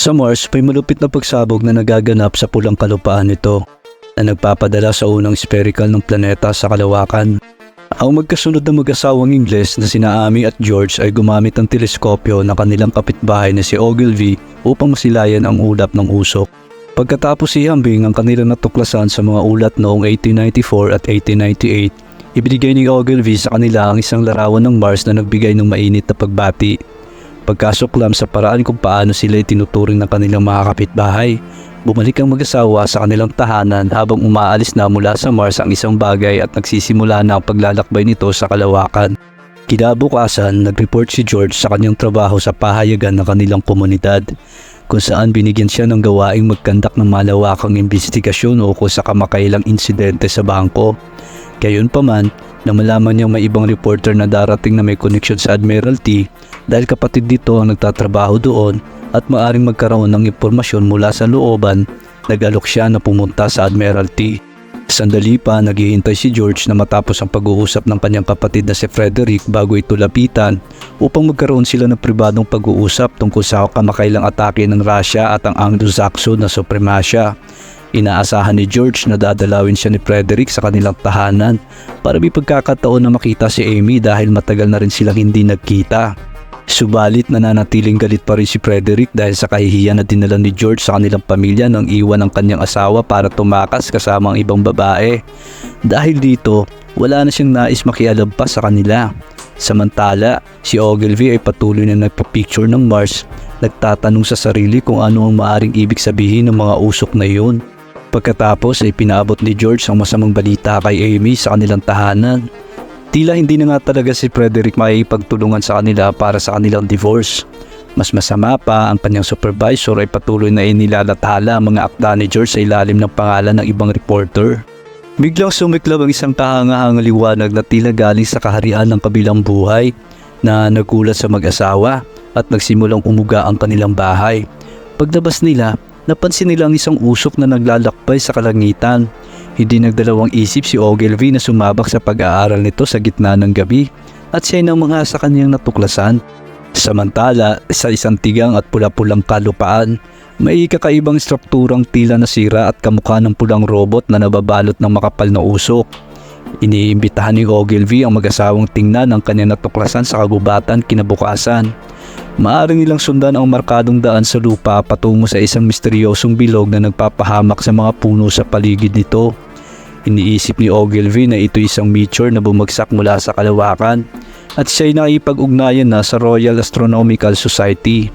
Sa Mars, may malupit na pagsabog na nagaganap sa pulang kalupaan nito na nagpapadala sa unang spherical ng planeta sa kalawakan. Ang magkasunod na mag-asawang Ingles na sina Amy at George ay gumamit ng teleskopyo na kanilang kapitbahay na si Ogilvy upang masilayan ang ulap ng usok. Pagkatapos ihambing ang kanilang natuklasan sa mga ulat noong 1894 at 1898, ibinigay ni Ogilvy sa kanila ang isang larawan ng Mars na nagbigay ng mainit na pagbati. Pagkasuklam sa paraan kung paano sila itinuturing ng kanilang mga kapitbahay, bumalik ang mag-asawa sa kanilang tahanan habang umaalis na mula sa Mars ang isang bagay at nagsisimula na ang paglalakbay nito sa kalawakan. Kinabukasan, nag-report si George sa kanyang trabaho sa pahayagan ng kanilang komunidad, kung saan binigyan siya ng gawaing magkandak ng malawakang investigasyon ukol sa kamakailang insidente sa bangko. Gayunpaman, nang malaman niyang may ibang reporter na darating na may koneksyon sa Admiralty dahil kapatid dito ang nagtatrabaho doon at maaring magkaroon ng impormasyon mula sa looban, nag-alok siya na pumunta sa Admiralty. Sandali pa naghihintay si George na matapos ang pag-uusap ng kanyang kapatid na si Frederick bago ito lapitan upang magkaroon sila ng pribadong pag-uusap tungkol sa kamakailang atake ng Russia at ang Anglo-Saxon na supremasya. Inaasahan ni George na dadalawin siya ni Frederick sa kanilang tahanan para may pagkakataon na makita si Amy dahil matagal na rin silang hindi nagkita. Subalit nananatiling galit pa rin si Frederick dahil sa kahihiyan na dinala ni George sa kanilang pamilya nang iwan ang kanyang asawa para tumakas kasama ang ibang babae. Dahil dito, wala na siyang nais makialam pa sa kanila. Samantala, si Ogilvy ay patuloy na nagpa-picture ng Mars, nagtatanong sa sarili kung ano ang maaring ibig sabihin ng mga usok na iyon. Pagkatapos ay pinaabot ni George ang masamang balita kay Amy sa kanilang tahanan. Tila hindi na nga talaga si Frederick makikipagtulungan sa kanila para sa kanilang divorce. Mas masama pa, ang kanyang supervisor ay patuloy na inilalathala ang mga akda ni George sa ilalim ng pangalan ng ibang reporter. Biglang sumiklab ang isang kahangahangang liwanag na tila galing sa kaharian ng kabilang buhay na nagulat sa mag-asawa at nagsimulang umuga ang kanilang bahay. Paglabas nila, napansin nila ang isang usok na naglalakbay sa kalangitan. Hindi nagdalawang isip si Ogilvy na sumabak sa pag-aaral nito sa gitna ng gabi at siya nang mga sa kanyang natuklasan. Samantala, sa isang tigang at pula-pulang kalupaan, may kakaibang strukturang tila nasira at kamukha ng pulang robot na nababalot ng makapal na usok. Iniimbitahan ni Ogilvy ang mag-asawang tingnan ang kanyang natuklasan sa kagubatan kinabukasan. Maaari nilang sundan ang markadong daan sa lupa patungo sa isang misteryosong bilog na nagpapahamak sa mga puno sa paligid nito. Iniisip ni Ogilvy na ito isang meteor na bumagsak mula sa kalawakan at siya'y nakipag-ugnayan na sa Royal Astronomical Society.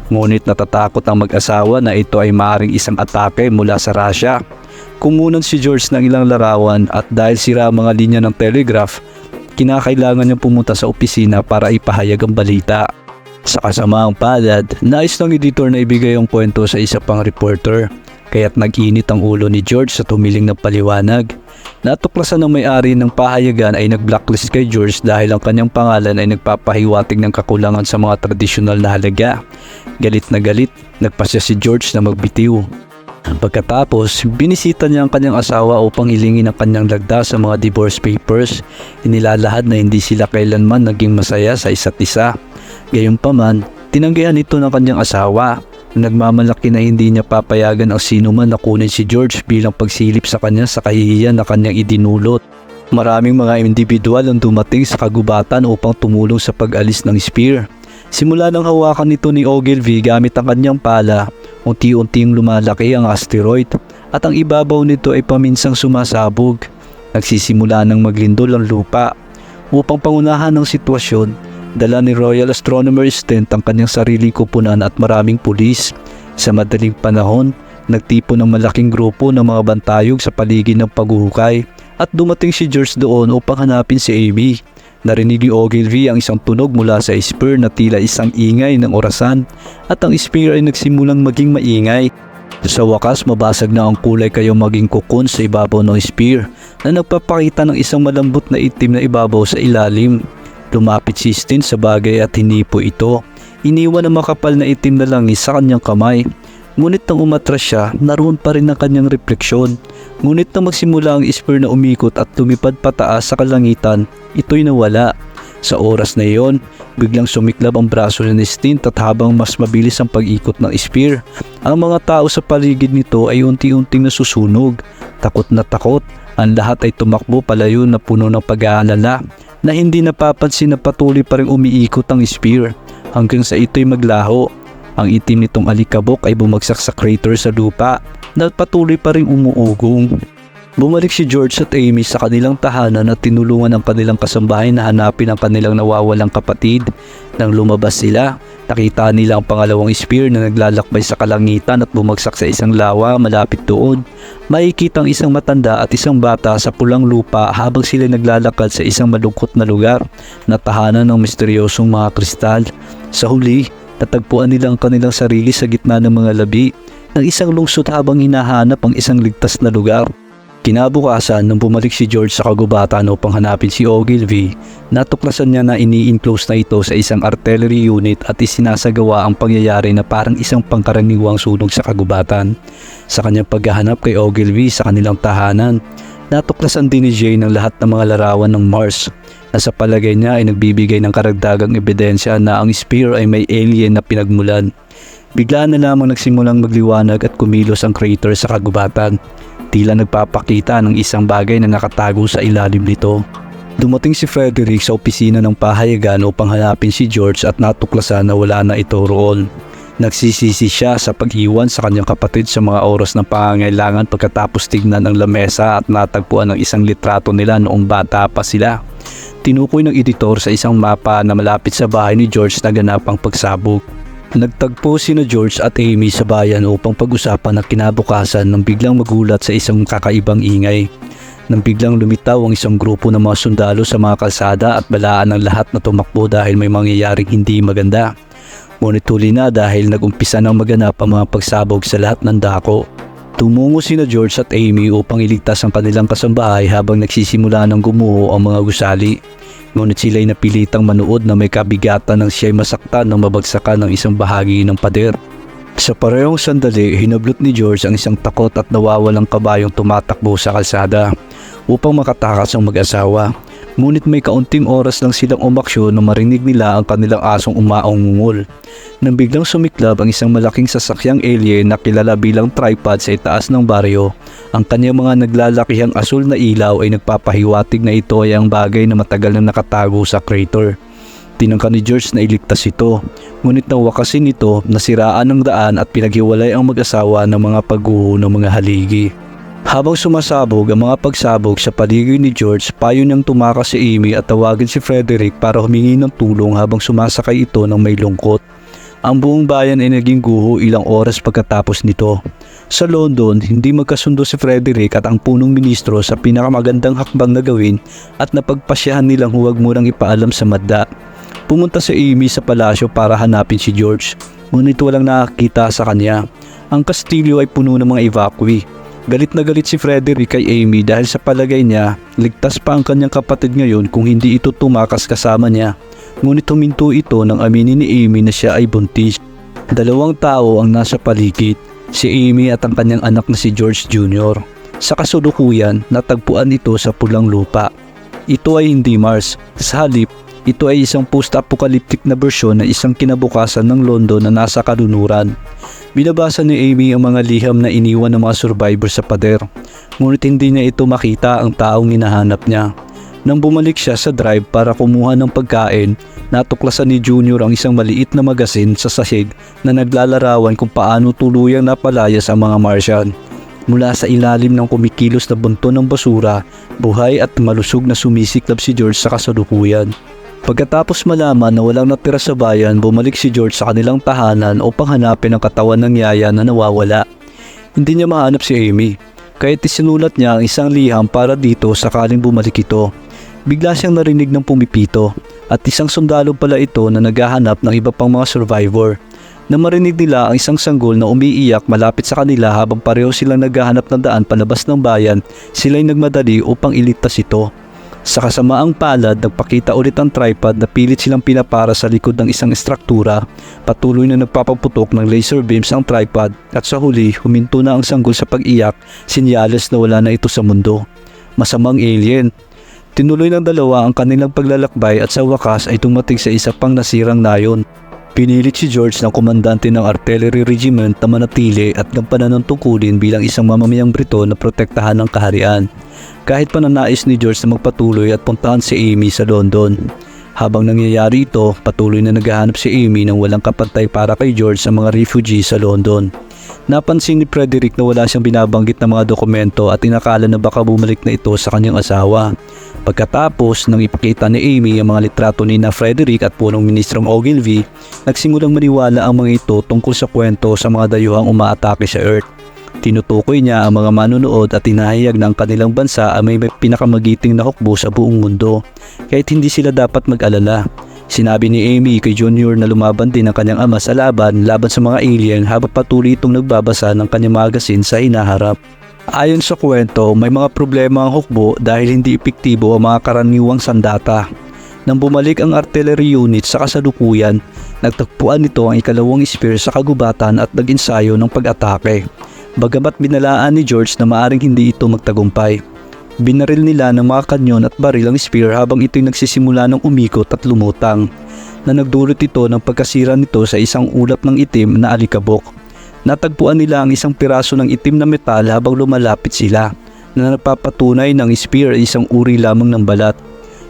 Ngunit natatakot ang mag-asawa na ito ay maaaring isang atake mula sa Russia. Kumunan si George ng ilang larawan at dahil sira ang mga linya ng telegraph, kinakailangan niyang pumunta sa opisina para ipahayag ang balita. Sa kasamaang palad, nais ng editor na ibigay ang kwento sa isa pang reporter, kaya't nag-init ang ulo ni George sa tumiling ng paliwanag. Natuklasan ng may-ari ng pahayagan ay nag-blacklist kay George dahil ang kanyang pangalan ay nagpapahiwatig ng kakulangan sa mga tradisyonal na halaga. Galit na galit, nagpasya si George na magbitiw. Pagkatapos, binisita niya ang kanyang asawa upang hilingin ang kanyang lagda sa mga divorce papers. Inilalahad na hindi sila kailanman naging masaya sa isa't isa. Gayunpaman, tinanggihan ito ng kanyang asawa. Nagmamalaki na hindi niya papayagan ang sino man na kunin si George bilang pagsilip sa kanya sa kahihiyan na kanyang idinulot. Maraming mga individual ang dumating sa kagubatan upang tumulong sa pag-alis ng spear. Simula nang hawakan nito ni Ogilvy gamit ang kanyang pala, unti-unting lumalaki ang asteroid at ang ibabaw nito ay paminsang sumasabog. Nagsisimula ng maglindol ang lupa. Upang pangunahan ng sitwasyon, dala ni Royal Astronomers Tent ang kanyang sariling kupunan at maraming pulis. Sa madaling panahon, nagtipon ng malaking grupo ng mga bantayog sa paligid ng paghuhukay at dumating si George doon upang hanapin si Amy. Narinig ni Ogilvy ang isang tunog mula sa spear na tila isang ingay ng orasan at ang spear ay nagsimulang maging maingay. Sa wakas, mabasag na ang kulay kayong maging kukon sa ibabaw ng spear na nagpapakita ng isang malambot na itim na ibabaw sa ilalim. Lumapit si Stin sa bagay at hinipo ito. Iniwan ang makapal na itim na langis sa kanyang kamay. Ngunit nang umatras siya, naroon pa rin ang kanyang refleksyon. Ngunit nang magsimula ang spear na umikot at lumipad pataas sa kalangitan, ito'y nawala. Sa oras na iyon, biglang sumiklab ang braso ni Stint at habang mas mabilis ang pag-ikot ng spear, ang mga tao sa paligid nito ay unti-unting nasusunog. Takot na takot, ang lahat ay tumakbo palayo na puno ng pag-aalala na hindi napapansin na patuloy pa rin umiikot ang spear hanggang sa ito'y maglaho. Ang itim nitong alikabok ay bumagsak sa crater sa lupa na patuloy pa rin umuugong. Bumalik si George at Amy sa kanilang tahanan at tinulungan ang kanilang kasambahay na hanapin ang kanilang nawawalang kapatid. Nang lumabas sila, nakita nila ang pangalawang spear na naglalakbay sa kalangitan at bumagsak sa isang lawa malapit doon. Makikita ang isang matanda at isang bata sa pulang lupa habang sila naglalakad sa isang malungkot na lugar na tahanan ng misteryosong mga kristal. Sa huli, natagpuan nila ang kanilang sarili sa gitna ng mga labi ng isang lungsod habang hinahanap ang isang ligtas na lugar. Kinabukasan, nung bumalik si George sa kagubatan upang hanapin si Ogilvy, natuklasan niya na ini-enclose na ito sa isang artillery unit at isinasagawa ang pangyayari na parang isang pangkaraniwang sunog sa kagubatan. Sa kanyang paghahanap kay Ogilvy sa kanilang tahanan, natuklasan din ni Jay ng lahat ng mga larawan ng Mars na sa palagay niya ay nagbibigay ng karagdagang ebidensya na ang spear ay may alien na pinagmulan. Bigla na lamang nagsimulang magliwanag at kumilos ang crater sa kagubatan. Tila nagpapakita ng isang bagay na nakatago sa ilalim nito. Dumating si Frederick sa opisina ng pahayagan upang hanapin si George at natuklasan na wala na ito roon. Nagsisisi siya sa pag-iwan sa kanyang kapatid sa mga oras ng pangangailangan pagkatapos tignan ang lamesa at natagpuan ng isang litrato nila noong bata pa sila. Tinukoy ng editor sa isang mapa na malapit sa bahay ni George na ganapang pagsabog. Nagtagpo sina George at Amy sa bayan upang pag-usapan ang kinabukasan nang biglang magulat sa isang kakaibang ingay. Nang biglang lumitaw ang isang grupo ng mga sundalo sa mga kalsada at balaan ng lahat na tumakbo dahil may mangyayaring hindi maganda. Ngunit huli na dahil nag-umpisa ng maganap ang mga pagsabog sa lahat ng dako. Tumungo sina George at Amy upang iligtas ang kanilang kasambahay habang nagsisimula ng gumuho ang mga gusali. Ngunit sila'y napilitang manood na may kabigatan nang siya'y masaktan ng mabagsakan ng isang bahagi ng pader. Sa parehong sandali, hinablot ni George ang isang takot at nawawalang kabayong tumatakbo sa kalsada upang makatakas ang mag-asawa. Ngunit may kaunting oras lang silang umaksyon na marinig nila ang kanilang asong umaungungol. Nang biglang sumiklab ang isang malaking sasakyang alien na kilala bilang tripod sa itaas ng baryo, ang kanyang mga naglalakihang asul na ilaw ay nagpapahiwatig na ito ay ang bagay na matagal na nakatago sa crater. Tinangka ni George na iligtas ito, ngunit nang wakasin ito, nasiraan ng daan at pinaghiwalay ang mag-asawa ng mga pagguho ng mga haligi. Habang sumasabog ang mga pagsabog sa paligid ni George, payo niyang tumakas si Amy at tawagin si Frederick para humingi ng tulong habang sumasakay ito ng may lungkot. Ang buong bayan ay naging guho ilang oras pagkatapos nito. Sa London, hindi magkasundo si Frederick at ang punong ministro sa pinakamagandang hakbang na gawin at napagpasyahan nilang huwag munang ipaalam sa madla. Pumunta si Amy sa palasyo para hanapin si George, ngunit walang nakakita sa kanya. Ang kastilyo ay puno ng mga evacuee. Galit na galit si Frederick kay Amy dahil sa palagay niya, ligtas pa ang kanyang kapatid ngayon kung hindi ito tumakas kasama niya. Ngunit huminto ito nang aminin ni Amy na siya ay buntis. Dalawang tao ang nasa paligid, si Amy at ang kanyang anak na si George Jr. Sa kasulukuyan, natagpuan ito sa pulang lupa. Ito ay hindi Mars. Sa halip, ito ay isang post-apocalyptic na bersyon ng isang kinabukasan ng London na nasa kalunuran. Binabasa ni Amy ang mga liham na iniwan ng mga survivor sa pader, ngunit hindi niya ito makita ang taong hinahanap niya. Nang bumalik siya sa drive para kumuha ng pagkain, natuklasan ni Junior ang isang maliit na magasin sa sahig na naglalarawan kung paano tuluyang napalayas ang mga Martian. Mula sa ilalim ng kumikilos na bunto ng basura, buhay at malusog na sumisiklab si George sa kasalukuyan. Pagkatapos malaman na walang natira sa bayan, bumalik si George sa kanilang tahanan upang hanapin ang katawan ng yaya na nawawala. Hindi niya mahanap si Amy, kaya isinulat niya ang isang liham para dito sakaling bumalik ito. Bigla siyang narinig ng pumipito at isang sundalo pala ito na naghahanap ng iba pang mga survivor. Na marinig nila ang isang sanggol na umiiyak malapit sa kanila habang pareho silang naghahanap ng daan palabas ng bayan, sila'y nagmadali upang iligtas ito. Sa kasamaang palad, nagpakita ulit ang tripod na pilit silang pinapara sa likod ng isang estruktura. Patuloy na nagpapaputok ng laser beams ang tripod at sa huli, huminto na ang sanggol sa pag-iyak, sinyales na wala na ito sa mundo. Masamang alien. Tinuloy ng dalawa ang kanilang paglalakbay at sa wakas ay tumating sa isa pang nasirang nayon. Pinilit si George ng komandante ng artillery regiment na manatili at gampanan ng tungkulin bilang isang mamamayang Brito na protektahan ng kaharian. Kahit pa nanais ni George na magpatuloy at puntahan si Amy sa London. Habang nangyayari ito, patuloy na naghahanap si Amy ng walang kapantay para kay George sa mga refugee sa London. Napansin ni Frederick na wala siyang binabanggit na mga dokumento at inakala na baka bumalik na ito sa kanyang asawa. Pagkatapos nang ipakita ni Amy ang mga litrato ni na Frederick at punong ministrong Ogilvy, nagsimulang maniwala ang mga ito tungkol sa kwento sa mga dayuhang umaatake sa Earth. Tinutukoy niya ang mga manonood at tinahayag na ang kanilang bansa ay may pinakamagiting na hukbo sa buong mundo, kahit hindi sila dapat mag-alala. Sinabi ni Amy kay Junior na lumaban din ang kanyang ama sa laban sa mga alien habang patuloy itong nagbabasa ng kanyang magazine sa hinaharap. Ayon sa kwento, may mga problema ang hukbo dahil hindi epektibo ang mga karaniwang sandata. Nang bumalik ang artillery unit sa kasalukuyan, nagtagpuan nito ang ikalawang spear sa kagubatan at nag-ensayo ng pag-atake. Bagamat binalaan ni George na maaring hindi ito magtagumpay. Binaril nila ng mga kanyon at baril ang spear habang ito'y nagsisimula ng umikot at lumutang, na nagdulot ito ng pagkasira nito sa isang ulap ng itim na alikabok. Natagpuan nila ang isang piraso ng itim na metal habang lumalapit sila, na nagpapatunay ng spear ay isang uri lamang ng balat.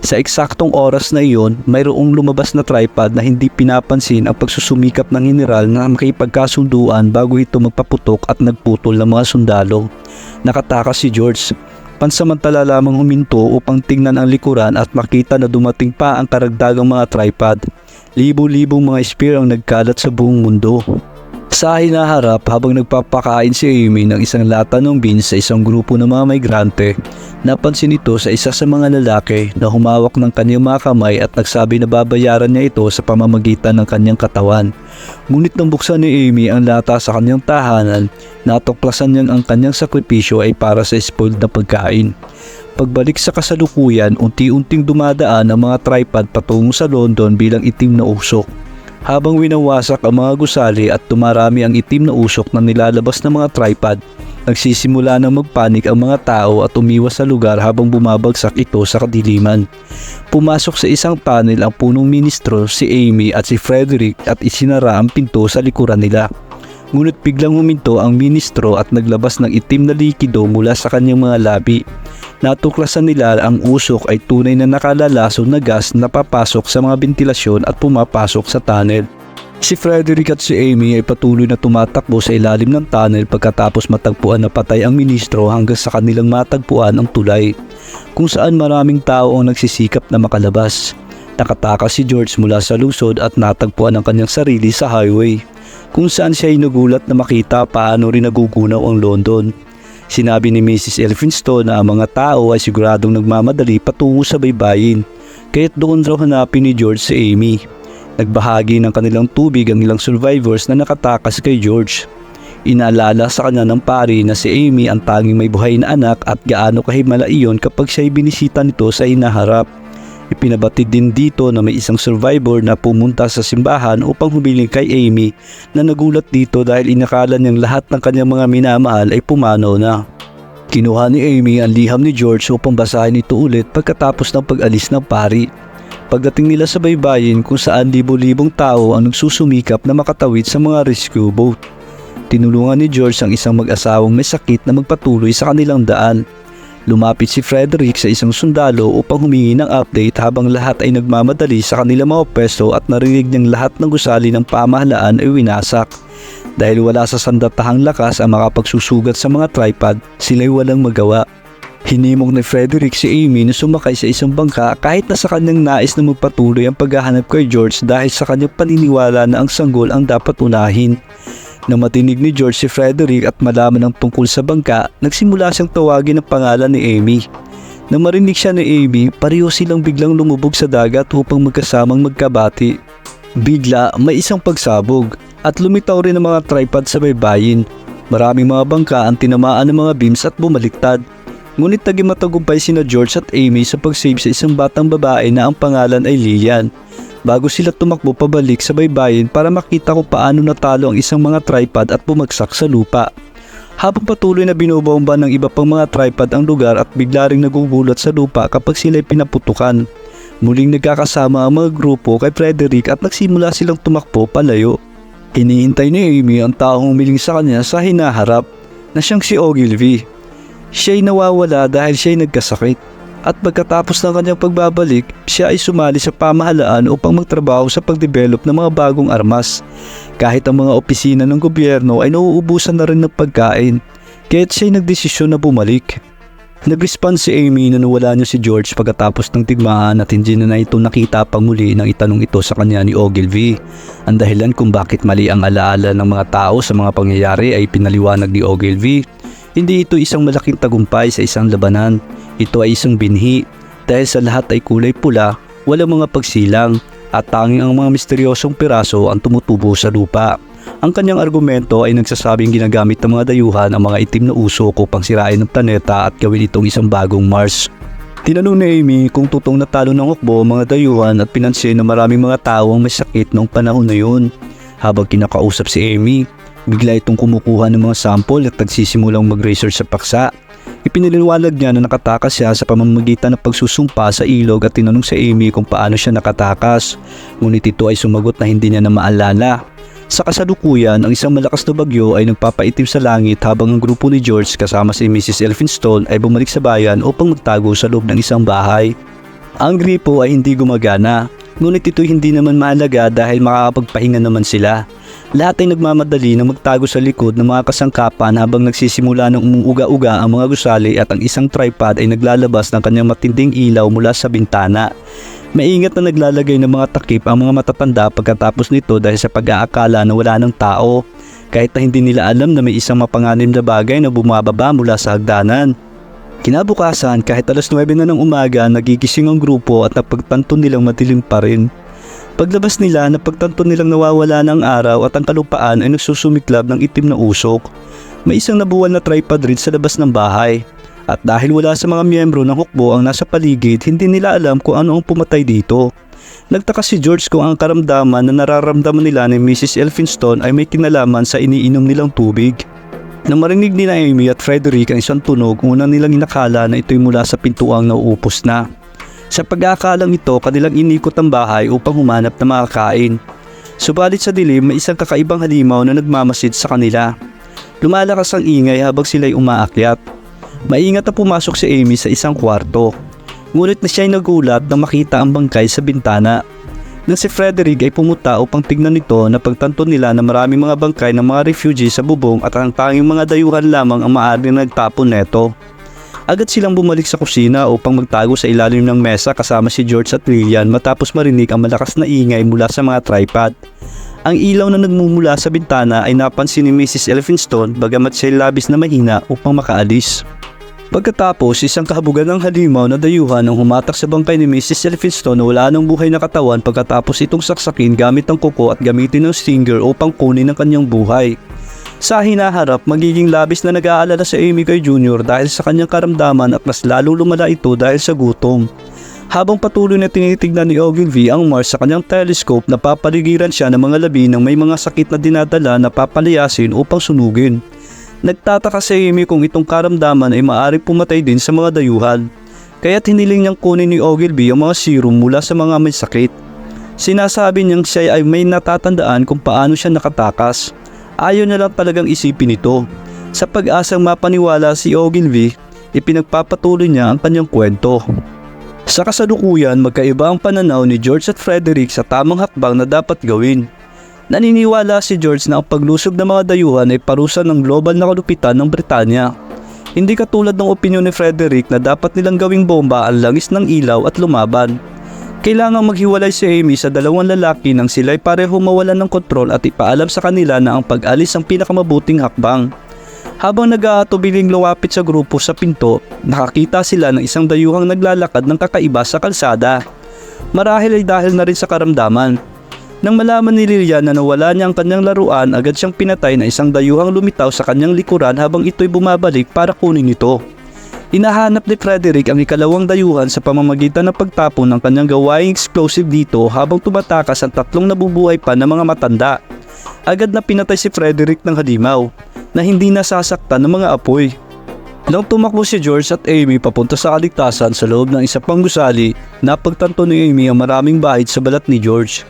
Sa eksaktong oras na iyon, mayroong lumabas na tripod na hindi pinapansin ang pagsusumikap ng general na makipagkasunduan bago ito magpaputok at nagputol ng mga sundalo. Nakatakas si George. Pansamantala lamang huminto upang tingnan ang likuran at makita na dumating pa ang karagdagang mga tripod. Libo-libong mga spear ang nagkalat sa buong mundo. Sa hinaharap, habang nagpapakain si Amy ng isang lata ng beans sa isang grupo ng mga migrante, napansin ito sa isa sa mga lalaki na humawak ng kanyang mga kamay at nagsabi na babayaran niya ito sa pamamagitan ng kanyang katawan. Ngunit nang buksan ni Amy ang lata sa kanyang tahanan, natuklasan niyang ang kanyang sakripisyo ay para sa spoiled na pagkain. Pagbalik sa kasalukuyan, unti-unting dumadaan ang mga tripod patungo sa London bilang itim na usok. Habang winawasak ang mga gusali at tumarami ang itim na usok na nilalabas ng mga tripod, nagsisimula na magpanik ang mga tao at umiwas sa lugar habang bumabagsak ito sa kadiliman. Pumasok sa isang tunnel ang punong ministro, si Amy at si Frederick at isinara ang pinto sa likuran nila. Ngunit biglang huminto ang ministro at naglabas ng itim na likido mula sa kanyang mga labi. Natuklasan nila ang usok ay tunay na nakalalason na gas na papasok sa mga bentilasyon at pumapasok sa tunnel. Si Frederick at si Amy ay patuloy na tumatakbo sa ilalim ng tunnel pagkatapos matagpuan na patay ang ministro hanggang sa kanilang matagpuan ang tulay, kung saan maraming tao ang nagsisikap na makalabas. Nakatakas si George mula sa lusod at natagpuan ang kanyang sarili sa highway, kung saan siya ay nagulat na makita paano rin nagugunaw ang London. Sinabi ni Mrs. Elphinstone na ang mga tao ay siguradong nagmamadali patungo sa baybayin, kaya't doon raw hanapin ni George si Amy. Nagbahagi ng kanilang tubig ang ilang survivors na nakatakas kay George. Inaalala sa kanya ng pari na si Amy ang tanging may buhay na anak at gaano kahimala iyon kapag siya ay binisita nito sa hinaharap. Ipinabatid din dito na may isang survivor na pumunta sa simbahan upang humiling kay Amy na nagulat dito dahil inakala niyang lahat ng kanyang mga minamahal ay pumanaw na. Kinuha ni Amy ang liham ni George upang basahin ito ulit pagkatapos ng pag-alis ng pari. Pagdating nila sa baybayin kung saan libo-libong tao ang nagsusumikap na makatawid sa mga rescue boat, tinulungan ni George ang isang mag-asawang may sakit na magpatuloy sa kanilang daan. Lumapit si Frederick sa isang sundalo upang humingi ng update habang lahat ay nagmamadali sa kanilang mga pwesto at narinig niyang lahat ng gusali ng pamahalaan ay winasak. Dahil wala sa sandatahang lakas ang makapagsusugat sa mga tripod, sila'y walang magawa. Hinimok ni Frederick si Amy na sumakay sa isang bangka kahit na sa kanyang nais na magpatuloy ang paghahanap kay George dahil sa kanyang paniniwala na ang sanggol ang dapat unahin. Nang matinig ni George si Frederick at malaman ang tungkol sa bangka, nagsimula siyang tawagin ang pangalan ni Amy. Nang marinig siya ni Amy, pareho silang biglang lumubog sa dagat upang magkasamang magkabati. Bigla may isang pagsabog at lumitaw rin ang mga tripod sa baybayin. Maraming mga bangka ang tinamaan ng mga beams at bumaliktad. Ngunit naging matagumpay sina George at Amy sa pag-save sa isang batang babae na ang pangalan ay Lillian, bago sila tumakbo pabalik sa baybayin para makita kung paano natalo ang isang mga tripod at bumagsak sa lupa. Habang patuloy na binobomba ng iba pang mga tripod ang lugar at bigla ring nagugulat sa lupa kapag sila'y pinaputukan. Muling nagkakasama ang mga grupo kay Frederick at nagsimula silang tumakbo palayo. Hinihintay ni Amy ang taong humiling sa kanya sa hinaharap na siyang si Ogilvy. Siya'y nawawala dahil siya'y nagkasakit at pagkatapos ng kanyang pagbabalik, siya ay sumali sa pamahalaan upang magtrabaho sa pagdevelop ng mga bagong armas. Kahit ang mga opisina ng gobyerno ay nauubusan na rin ng pagkain, kaya't siya'y nagdesisyon na bumalik. Nag-respond si Amy na nawala niya si George pagkatapos ng tigmaan at hindi na ito nakita pang muli nang itanong ito sa kanya ni Ogilvy. Ang dahilan kung bakit mali ang alaala ng mga tao sa mga pangyayari ay pinaliwanag ni Ogilvy. Hindi ito isang malaking tagumpay sa isang labanan. Ito ay isang binhi dahil sa lahat ay kulay pula, walang mga pagsilang at tanging ang mga misteryosong piraso ang tumutubo sa lupa. Ang kanyang argumento ay nagsasabing ginagamit ng mga dayuhan ang mga itim na usok upang sirain ang planeta at gawin itong isang bagong Mars. Tinanong ni Amy kung totoong natalo ng hukbo ang mga dayuhan at pinansin na maraming mga tao ang may sakit noong panahon na yun. Habang kinakausap si Amy, bigla itong kumukuha ng mga sample at nagsisimulang mag-research sa paksa. Ipiniliwanag niya na nakatakas siya sa pamamagitan ng pagsusumpa sa ilog at tinanong si Amy kung paano siya nakatakas. Ngunit ito ay sumagot na hindi niya na maalala. Sa kasalukuyan, ang isang malakas na bagyo ay nagpapaitim sa langit habang ang grupo ni George kasama si Mrs. Elphinstone ay bumalik sa bayan upang magtago sa loob ng isang bahay. Ang gripo ay hindi gumagana, ngunit ito hindi naman mahalaga dahil makakapagpahinga naman sila. Lahat ay nagmamadali na magtago sa likod ng mga kasangkapan habang nagsisimula ng umuuga-uga ang mga gusali at ang isang tripod ay naglalabas ng kanyang matinding ilaw mula sa bintana. Maingat na naglalagay ng mga takip ang mga matatanda pagkatapos nito dahil sa pag-aakala na wala ng tao, kahit na hindi nila alam na may isang mapanganib na bagay na bumababa mula sa hagdanan. Kinabukasan, kahit alas 9 na ng umaga, nagigising ang grupo at napagtanto nilang madilim pa rin. Paglabas nila, napagtanto nilang nawawala ng araw at ang kalupaan ay nagsusumiklab ng itim na usok. May isang nabuwal na tripod rin sa labas ng bahay. At dahil wala sa mga miyembro ng hukbo ang nasa paligid, hindi nila alam kung ano ang pumatay dito. Nagtaka si George kung ang karamdaman na nararamdaman nila ni Mrs. Elphinstone ay may kinalaman sa iniinom nilang tubig. Nang marinig ni Amy at Frederick ang isang tunog, una nilang inakala na ito'y mula sa pintuang nauupos na. Sa pag-aakalang ito, kanilang inikot ang bahay upang humanap ng makakain. Subalit sa dilim, may isang kakaibang halimaw na nagmamasid sa kanila. Lumalakas ang ingay habang sila'y umaakyat. Maingat na pumasok si Amy sa isang kwarto. Ngunit na siya'y nagulat nang makita ang bangkay sa bintana. Nang si Frederick ay pumunta upang tignan nito, napagtanto nila na maraming mga bangkay ng mga refugees sa bubong at ang tanging mga dayuhan lamang ang maaaring nagtapon neto. Agad silang bumalik sa kusina upang magtago sa ilalim ng mesa kasama si George at Lillian matapos marinig ang malakas na ingay mula sa mga tripod. Ang ilaw na nagmumula sa bintana ay napansin ni Mrs. Elphinstone bagamat siya'y labis na mahina upang makaalis. Pagkatapos, isang kahabugan ng halimaw na dayuhan ang humatak sa bangkay ni Mrs. Elphinstone na wala ng buhay na katawan pagkatapos itong saksakin gamit ang kuko at gamitin ng stinger upang kunin ang kanyang buhay. Sa hinaharap, magiging labis na nag-aalala si Amy kay Junior dahil sa kanyang karamdaman at mas lalong lumala ito dahil sa gutom. Habang patuloy na tinitignan ni Ogilvy ang Mars sa kanyang telescope, napapaligiran siya ng mga labi ng may mga sakit na dinadala na papalayasin upang sunugin. Nagtataka si Amy kung itong karamdaman ay maaaring pumatay din sa mga dayuhan. Kaya't hiniling niyang kunin ni Ogilvy ang mga serum mula sa mga may sakit. Sinasabi niyang siya ay may natatandaan kung paano siya nakatakas. Ayaw na lang talagang isipin ito. Sa pag-asang mapaniwala si Ogilvy, ipinagpapatuloy niya ang kanyang kwento. Sa kasalukuyan, magkaiba ang pananaw ni George at Frederick sa tamang hakbang na dapat gawin. Naniniwala si George na ang paglusob ng mga dayuhan ay parusa ng global na kalupitan ng Britanya. Hindi katulad ng opinyon ni Frederick na dapat nilang gawing bomba ang langis ng ilaw at lumaban. Kailangang maghiwalay si Amy sa dalawang lalaki nang sila'y pareho mawalan ng kontrol at ipaalam sa kanila na ang pag-alis ang pinakamabuting hakbang. Habang nag-aatubiling lumapit sa grupo sa pinto, nakakita sila ng isang dayuhang naglalakad ng kakaiba sa kalsada. Marahil ay dahil na rin sa karamdaman. Nang malaman ni Lillian na nawala niya ang kanyang laruan, agad siyang pinatay na isang dayuhang lumitaw sa kanyang likuran habang ito'y bumabalik para kunin ito. Hinahanap ni Frederick ang ikalawang dayuhan sa pamamagitan ng pagtapon ng kanyang gawaing explosive dito habang tumatakas ang tatlong nabubuhay pa na mga matanda. Agad na pinatay si Frederick ng halimaw na hindi nasasaktan ng mga apoy. Nang tumakbo si George at Amy papunta sa kaligtasan sa loob ng isa pang gusali, napagtanto ni Amy ang maraming bahid sa balat ni George.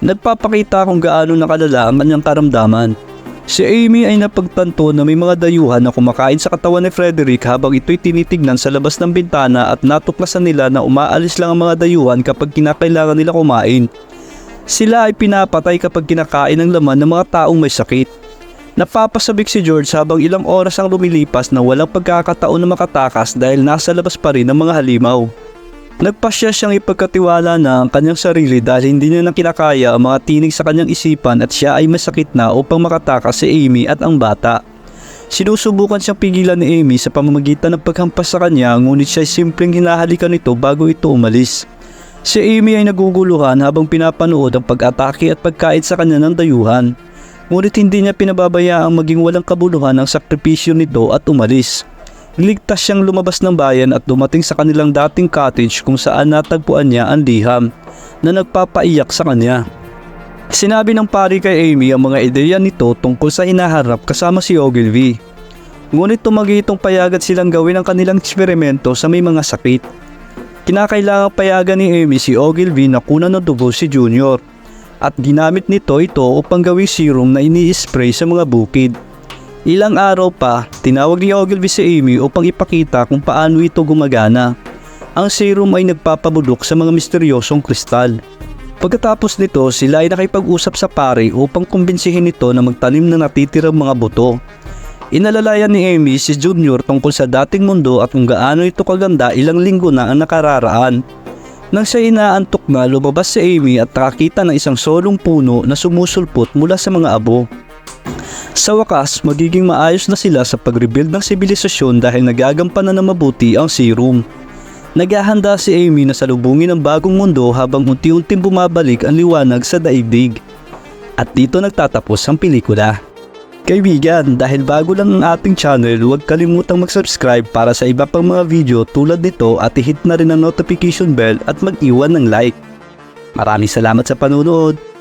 Nagpapakita kung gaano nakalala ang kanyang karamdaman. Si Amy ay napagtanto na may mga dayuhan na kumakain sa katawan ni Frederick habang ito'y tinitignan sa labas ng bintana at natuklasan nila na umaalis lang ang mga dayuhan kapag kinakailangan nila kumain. Sila ay pinapatay kapag kinakain ang laman ng mga taong may sakit. Napapasabik si George habang ilang oras ang lumilipas na walang pagkakataon na makatakas dahil nasa labas pa rin ang mga halimaw. Nagpasya siyang ipagkatiwala na ang kanyang sarili dahil hindi niya na kinakaya ang mga tinig sa kanyang isipan at siya ay masakit na upang makatakas si Amy at ang bata. Sinusubukan siyang pigilan ni Amy sa pamamagitan ng paghampas sa kanya, ngunit siya ay simpleng hinahalikan nito bago ito umalis. Si Amy ay naguguluhan habang pinapanood ang pag-atake at pagkait sa kanya ng dayuhan. Ngunit hindi niya pinababayaang maging walang kabuluhan ang sakripisyo nito at umalis. Ligtas siyang lumabas ng bayan at dumating sa kanilang dating cottage kung saan natagpuan niya ang liham na nagpapaiyak sa kanya. Sinabi ng pari kay Amy ang mga ideya nito tungkol sa hinaharap kasama si Ogilvy. Ngunit tumanggi itong payagan silang gawin ang kanilang eksperimento sa may mga sakit. Kinakailangang payagan ni Amy si Ogilvy na kunan ng dugo si Junior at ginamit nito upang gawing serum na ini-spray sa mga bukid. Ilang araw pa, tinawag ni Ogilvy si Amy upang ipakita kung paano ito gumagana. Ang serum ay nagpapabulok sa mga misteryosong kristal. Pagkatapos nito, sila ay nakipag-usap sa pare upang kumbinsihin ito na magtanim ng natitirang mga buto. Inalalayan ni Amy si Junior tungkol sa dating mundo at kung gaano ito kaganda ilang linggo na ang nakararaan. Nang siya inaantok na, lumabas si Amy at nakakita ng isang solong puno na sumusulpot mula sa mga abo. Sa wakas, magiging maayos na sila sa pag-rebuild ng sibilisasyon dahil nagagampanan na mabuti ang serum. Naghahanda si Amy na salubungin ang bagong mundo habang unti-unting bumabalik ang liwanag sa daigdig. At dito nagtatapos ang pelikula. Kaibigan, dahil bago lang ang ating channel, huwag kalimutang mag-subscribe para sa iba pang mga video tulad nito at i-hit na rin ang notification bell at mag-iwan ng like. Maraming salamat sa panunood!